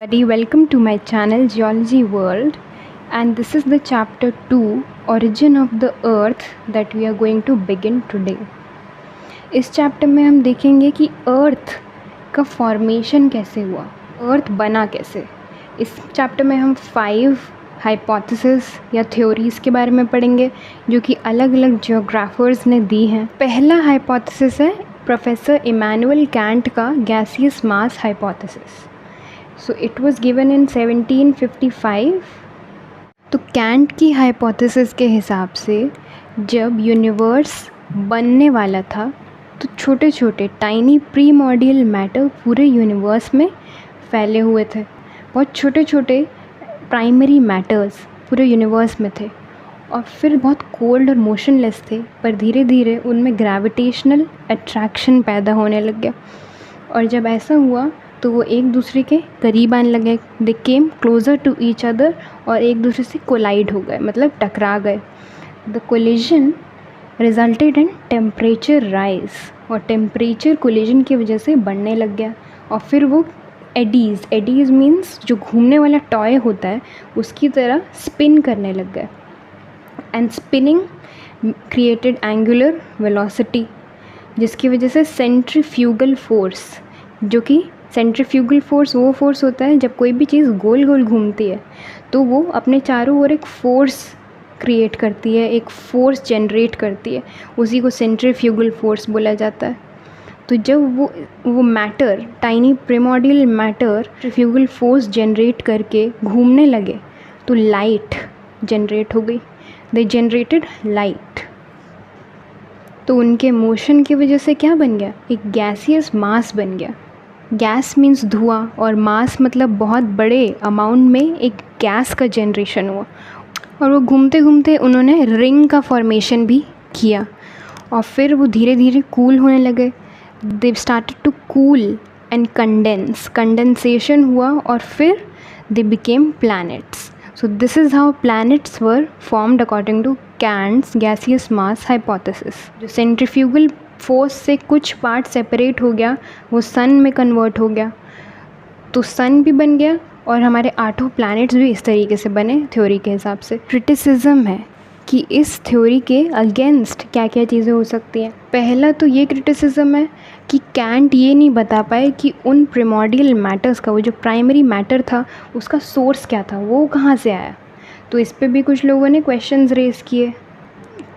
Everybody, welcome to my channel Geology World, and this is the chapter 2 Origin of the Earth that we are going to begin today. इस chapter में हम देखेंगे कि अर्थ का formation कैसे हुआ, अर्थ बना कैसे। इस चैप्टर में हम 5 हाइपोथेसिस या थ्योरीज़ के बारे में पढ़ेंगे जो कि अलग अलग जियोग्राफर्स ने दी हैं। पहला हाइपोथेसिस है प्रोफेसर इमैनुअल कैंट का gaseous mass hypothesis. So it was given in 1755। तो कैंट की हाइपोथेसिस के हिसाब से जब यूनिवर्स बनने वाला था तो छोटे छोटे टाइनी प्रीमॉर्डियल मैटर पूरे यूनिवर्स में फैले हुए थे। बहुत छोटे छोटे प्राइमरी मैटर्स पूरे यूनिवर्स में थे और फिर बहुत कोल्ड और मोशनलेस थे, पर धीरे धीरे उनमें ग्रेविटेशनल अट्रैक्शन पैदा होने लग गया। और जब ऐसा हुआ तो वो एक दूसरे के करीब आने लगे, दे केम क्लोज़र टू ईच अदर और एक दूसरे से कोलाइड हो गए, मतलब टकरा गए। The collision resulted in temperature rise, और टेम्परेचर कोलिजन की वजह से बढ़ने लग गया। और फिर वो एडीज़ मीन्स जो घूमने वाला टॉय होता है उसकी तरह स्पिन करने लग गए। And spinning created angular velocity, जिसकी वजह से सेंट्रीफ्यूगल फोर्स, जो कि सेंट्रीफ्यूगल फोर्स वो फोर्स होता है जब कोई भी चीज़ गोल गोल घूमती है तो वो अपने चारों ओर एक फोर्स क्रिएट करती है, एक फोर्स जनरेट करती है, उसी को सेंट्रीफ्यूगल फोर्स बोला जाता है। तो जब वो matter, tiny primordial matter centrifugal force generate करके घूमने लगे तो लाइट जनरेट हो गई। They generated light. तो उनके मोशन की वजह से क्या बन गया, एक गैसियस मास बन गया। गैस मीन्स धुआं और मास मतलब बहुत बड़े अमाउंट में एक गैस का जनरेशन हुआ। और वो घूमते घूमते उन्होंने रिंग का फॉर्मेशन भी किया और फिर वो धीरे धीरे कूल होने लगे। They started to cool and condensation हुआ और फिर they became planets. So this is how planets were formed according to Kant's gaseous mass hypothesis. जो सेंट्रीफ्यूगल फोर्स से कुछ पार्ट सेपरेट हो गया, वो सन में कन्वर्ट हो गया, तो सन भी बन गया और हमारे 8 प्लैनेट्स भी इस तरीके से बने थ्योरी के हिसाब से। क्रिटिसिज्म है कि इस थ्योरी के अगेंस्ट क्या क्या चीज़ें हो सकती हैं। पहला तो ये क्रिटिसिज्म है कि कैंट ये नहीं बता पाए कि उन प्रिमॉर्डियल मैटर्स का, वो जो प्राइमरी मैटर था उसका सोर्स क्या था, वो कहाँ से आया। तो इस पे भी कुछ लोगों ने क्वेश्चंस रेज़ किए।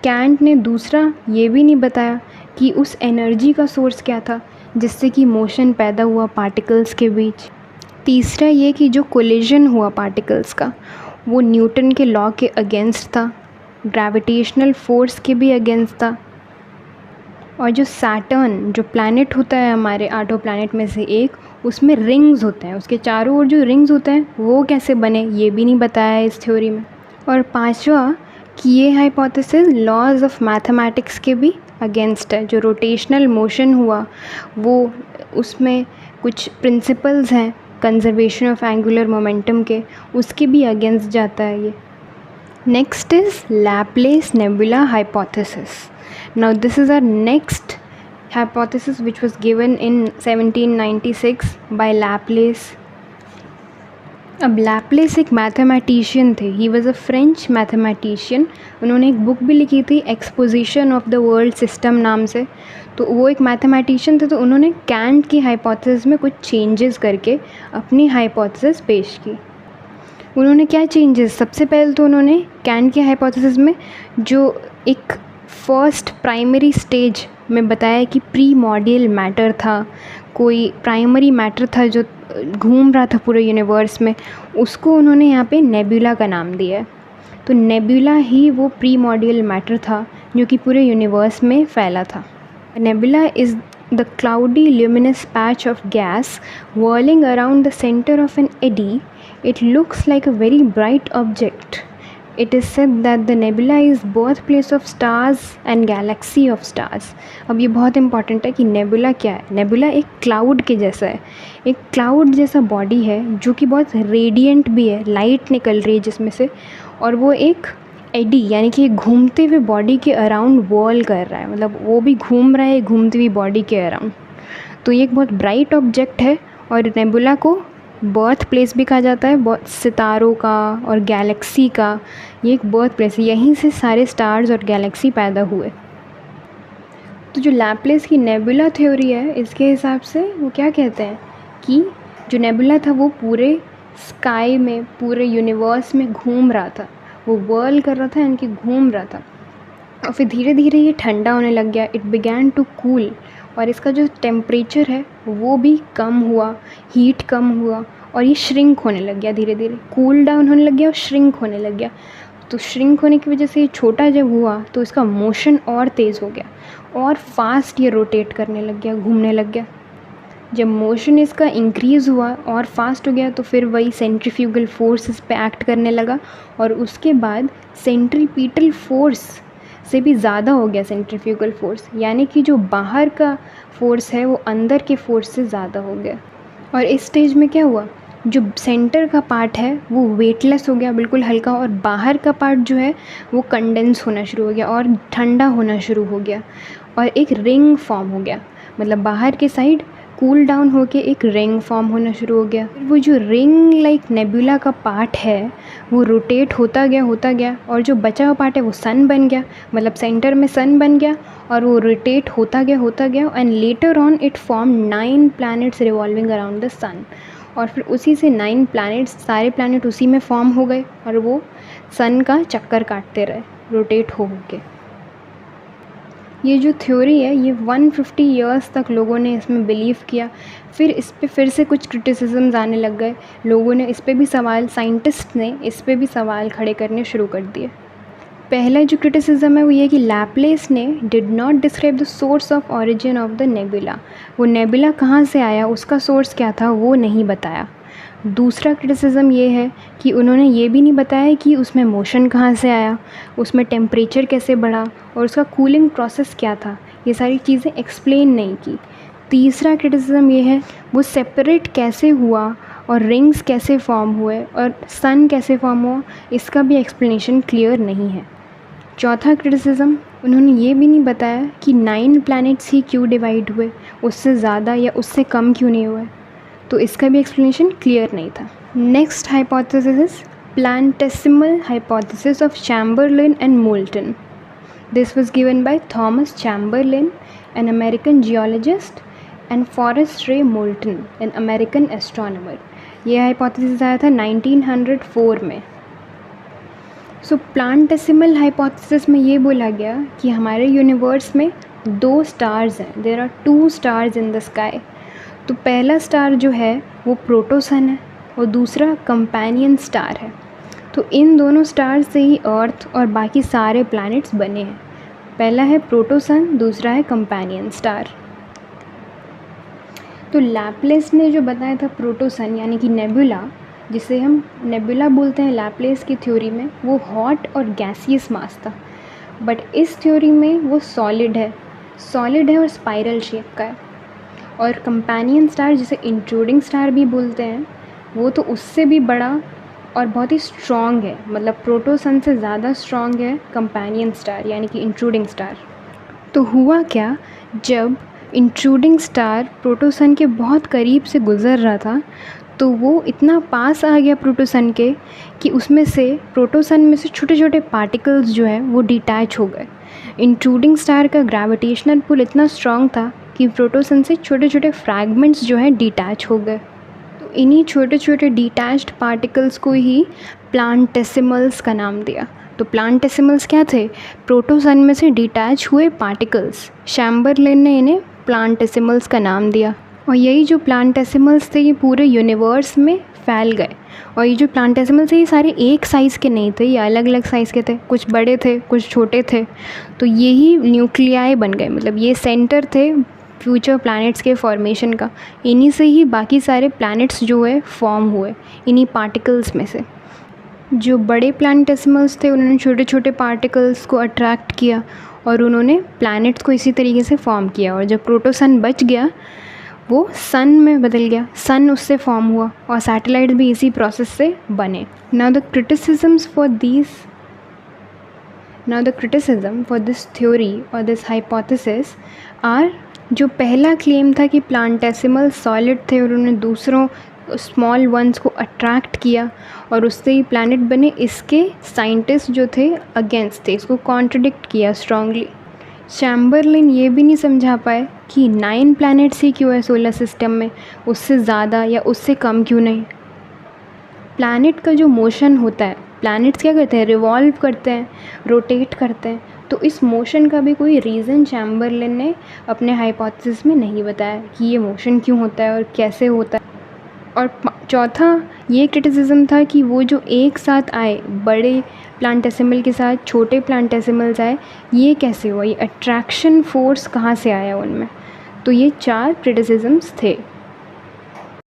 कैंट ने दूसरा ये भी नहीं बताया कि उस एनर्जी का सोर्स क्या था जिससे कि मोशन पैदा हुआ पार्टिकल्स के बीच। तीसरा ये कि जो कोलिजन हुआ पार्टिकल्स का वो न्यूटन के लॉ के अगेंस्ट था, ग्रेविटेशनल फोर्स के भी अगेंस्ट था। और जो सैटर्न जो प्लैनेट होता है हमारे 8 प्लैनेट में से एक, उसमें रिंग्स होते हैं, उसके चारों ओर जो रिंग्स होते हैं वो कैसे बने ये भी नहीं बताया है इस थ्योरी में। और पांचवा कि ये हाइपोथेसिस लॉज ऑफ मैथमेटिक्स के भी अगेंस्ट है। जो रोटेशनल मोशन हुआ वो उसमें कुछ प्रिंसिपल्स हैं कंजर्वेशन ऑफ एंगुलर मोमेंटम के, उसके भी अगेंस्ट जाता है ये। Next is Laplace nebula hypothesis. Now this is our next hypothesis which was given in 1796 by Laplace. अब लैप्लेस एक मैथमेटिशियन थे, he was a French mathematician. उन्होंने एक बुक भी लिखी थी exposition of the world system नाम से। तो वो एक मैथमेटिशियन थे, तो उन्होंने कैंट की हाइपोथेसिस में कुछ चेंजेस करके अपनी हाइपोथेसिस पेश की। उन्होंने क्या चेंजेस, सबसे पहले तो उन्होंने कैंट की हाइपोथेसिस में जो एक फर्स्ट प्राइमरी स्टेज में बताया कि प्रीमॉर्डियल मैटर था, कोई प्राइमरी मैटर था जो घूम रहा था पूरे यूनिवर्स में, उसको उन्होंने यहाँ पे नेबुला का नाम दिया है। तो नेबुला ही वो प्रीमॉर्डियल मैटर था जो कि पूरे यूनिवर्स में फैला था। Nebula is the cloudy luminous patch of gas whirling around the center of an eddy. It looks like a very bright object. It is said that the nebula is birthplace of stars and galaxy of stars. अब ये बहुत important है कि nebula क्या है। Nebula एक cloud के जैसा है, एक क्लाउड जैसा बॉडी है जो कि बहुत रेडिएंट भी है, लाइट निकल रही है जिसमें से, और वो एक एडी यानी कि घूमते हुए बॉडी के अराउंड वॉल कर रहा है, मतलब वो भी घूम रहा है घूमती हुई बॉडी के अराउंड। तो ये एक बहुत ब्राइट ऑब्जेक्ट है और नेबुला को बर्थ प्लेस भी कहा जाता है बहुत सितारों का और गैलेक्सी का। ये एक बर्थ प्लेस है, यहीं से सारे स्टार्स और गैलेक्सी पैदा हुए। तो जो लैपलेस की नेबुला थ्योरी है, इसके हिसाब से वो क्या कहते हैं कि जो नेबुला था वो पूरे स्काई में, पूरे यूनिवर्स में घूम रहा था, वो वर्ल कर रहा था यानी कि घूम रहा था। और फिर धीरे धीरे ये ठंडा होने लग गया, इट बिगैन टू कूल, और इसका जो टेम्परेचर है वो भी कम हुआ, हीट कम हुआ, और ये श्रिंक होने लग गया, धीरे धीरे कूल डाउन होने लग गया और श्रिंक होने लग गया। तो श्रिंक होने की वजह से ये छोटा जब हुआ तो इसका मोशन और तेज़ हो गया और फास्ट ये रोटेट करने लग गया, घूमने लग गया। जब मोशन इसका इंक्रीज़ हुआ और फास्ट हो गया तो फिर वही सेंट्रीफ्यूगल फोर्स इस पे एक्ट करने लगा, और उसके बाद सेंट्रीपीटल फोर्स से भी ज़्यादा हो गया सेंट्रीफ्यूगल फोर्स, यानी कि जो बाहर का फोर्स है वो अंदर के फोर्स से ज़्यादा हो गया। और इस स्टेज में क्या हुआ, जो सेंटर का पार्ट है वो वेटलेस हो गया, बिल्कुल हल्का, और बाहर का पार्ट जो है वो कंडेंस होना शुरू हो गया और ठंडा होना शुरू हो गया, और एक रिंग फॉर्म हो गया। मतलब बाहर के साइड कूल डाउन होके एक रिंग फॉर्म होना शुरू हो गया। फिर वो जो रिंग लाइक नेबुला का पार्ट है वो रोटेट होता गया, और जो बचा हुआ पार्ट है वो सन बन गया, मतलब सेंटर में सन बन गया, और वो रोटेट होता गया, and later on it form 9 planets revolving around the sun. और फिर उसी से 9 प्लैनेट्स, सारे प्लैनेट उसी में फॉर्म हो गए, और वो सन का चक्कर काटते रहे रोटेट हो के। ये जो थ्योरी है ये 150 ईयर्स तक लोगों ने इसमें बिलीव किया। फिर इस पे फिर से कुछ क्रिटिसिज्म्स आने लग गए, लोगों ने इस पे भी सवाल, साइंटिस्ट ने इस पे भी सवाल खड़े करने शुरू कर दिए। पहला जो क्रिटिसिज्म है वो ये कि लैपलेस ने did not describe the source of origin of the nebula. वो नेबुला कहाँ से आया, उसका सोर्स क्या था, वो नहीं बताया। दूसरा क्रिटिसिज्म ये है कि उन्होंने ये भी नहीं बताया कि उसमें मोशन कहाँ से आया, उसमें टेम्परेचर कैसे बढ़ा, और उसका कूलिंग प्रोसेस क्या था, ये सारी चीज़ें एक्सप्लेन नहीं की। तीसरा क्रिटिसिज्म ये है वो सेपरेट कैसे हुआ, और रिंग्स कैसे फॉर्म हुए, और सन कैसे फॉर्म हुआ, इसका भी एक्सप्लेनेशन क्लियर नहीं है। चौथा क्रिटिसिज्म, उन्होंने ये भी नहीं बताया कि 9 प्लैनेट्स ही क्यों डिवाइड हुए, उससे ज़्यादा या उससे कम क्यों नहीं हुए, तो इसका भी एक्सप्लेनेशन क्लियर नहीं था। Next hypothesis is planetesimal hypothesis of Chamberlin and Moulton. This was given by Thomas Chamberlin, an American geologist, and Forest Ray Moulton, an American astronomer. ये हाइपोथेसिस आया था 1904 में। सो प्लांटेसिमल हाइपोथेसिस में ये बोला गया कि हमारे यूनिवर्स में 2 स्टार्स हैं, there are 2 stars in the sky. तो पहला स्टार जो है वो प्रोटोसन है और दूसरा कंपेनियन स्टार है। तो इन दोनों स्टार से ही अर्थ और बाकी सारे प्लैनेट्स बने हैं। पहला है प्रोटोसन, दूसरा है कंपेनियन स्टार। तो लैपलेस ने जो बताया था प्रोटोसन यानी कि नेबुला, जिसे हम नेबुला बोलते हैं लैपलेस की थ्योरी में, वो हॉट और गैसियस मास था। बट इस थ्योरी में वो सॉलिड है और स्पाइरल शेप का है। और कंपेनियन स्टार, जिसे इंट्रूडिंग स्टार भी बोलते हैं, वो तो उससे भी बड़ा और बहुत ही स्ट्रॉन्ग है, मतलब प्रोटोसन से ज़्यादा स्ट्रॉन्ग है कंपेनियन स्टार यानी कि इंट्रूडिंग स्टार। तो हुआ क्या, जब इंट्रूडिंग स्टार प्रोटोसन के बहुत करीब से गुज़र रहा था तो वो इतना पास आ गया प्रोटोसन के कि उसमें से, प्रोटोसन में से छोटे छोटे पार्टिकल्स जो है वो डिटैच हो गए। इंट्रूडिंग स्टार का ग्रेविटेशनल पुल इतना स्ट्रॉन्ग था कि प्रोटोसन से छोटे छोटे फ्रैगमेंट्स जो हैं डिटैच हो गए। तो इन्हीं छोटे छोटे डिटैच्ड पार्टिकल्स को ही प्लांटेसिमल्स का नाम दिया। तो प्लांटेसिमल्स क्या थे, प्रोटोसन में से डिटैच हुए पार्टिकल्स। चैम्बरलिन ने इन्हें प्लांटेसिमल्स का नाम दिया, और यही जो प्लांटेसिमल्स थे ये पूरे यूनिवर्स में फैल गए। और ये जो प्लांटेसिमल्स थे ये सारे एक साइज़ के नहीं थे, ये अलग अलग साइज़ के थे, कुछ बड़े थे कुछ छोटे थे। तो यही न्यूक्लियाई बन गए, मतलब ये सेंटर थे फ्यूचर प्लैनेट्स के फॉर्मेशन का। इन्हीं से ही बाकी सारे प्लैनेट्स जो है फॉर्म हुए, इन्हीं पार्टिकल्स में से। जो बड़े प्लांटेसिमल्स थे उन्होंने छोटे छोटे पार्टिकल्स को अट्रैक्ट किया और उन्होंने प्लैनेट्स को इसी तरीके से फॉर्म किया। और जब प्रोटोसन बच गया वो सन में बदल गया, सन उससे फॉर्म हुआ, और सैटेलाइट भी इसी प्रोसेस से बने। Now the criticism for this theory और दिस हाइपोथेसिस आर, जो पहला क्लेम था कि प्लांटेसिमल सॉलिड थे और उन्हें दूसरों स्मॉल वंस को अट्रैक्ट किया और उससे ही प्लैनेट बने, इसके साइंटिस्ट जो थे अगेंस्ट थे, इसको कॉन्ट्रडिक्ट किया स्ट्रांगली। चैम्बरलिन ये भी नहीं समझा पाए कि 9 प्लैनेट्स ही क्यों है सोलर सिस्टम में, उससे ज़्यादा या उससे कम क्यों नहीं। प्लैनेट का जो मोशन होता है, प्लैनेट्स क्या करते हैं, रिवॉल्व करते हैं, रोटेट करते हैं, तो इस मोशन का भी कोई रीज़न चैम्बरलिन ने अपने हाइपोथेसिस में नहीं बताया कि ये मोशन क्यों होता है और कैसे होता है। और चौथा ये क्रिटिसिज्म था कि वो जो एक साथ आए, बड़े प्लांटेसिमल के साथ छोटे प्लांटेसिमल्स आए, ये कैसे हुआ, ये अट्रैक्शन फोर्स कहाँ से आया उनमें। तो ये 4 क्रिटिसिज्म्स थे।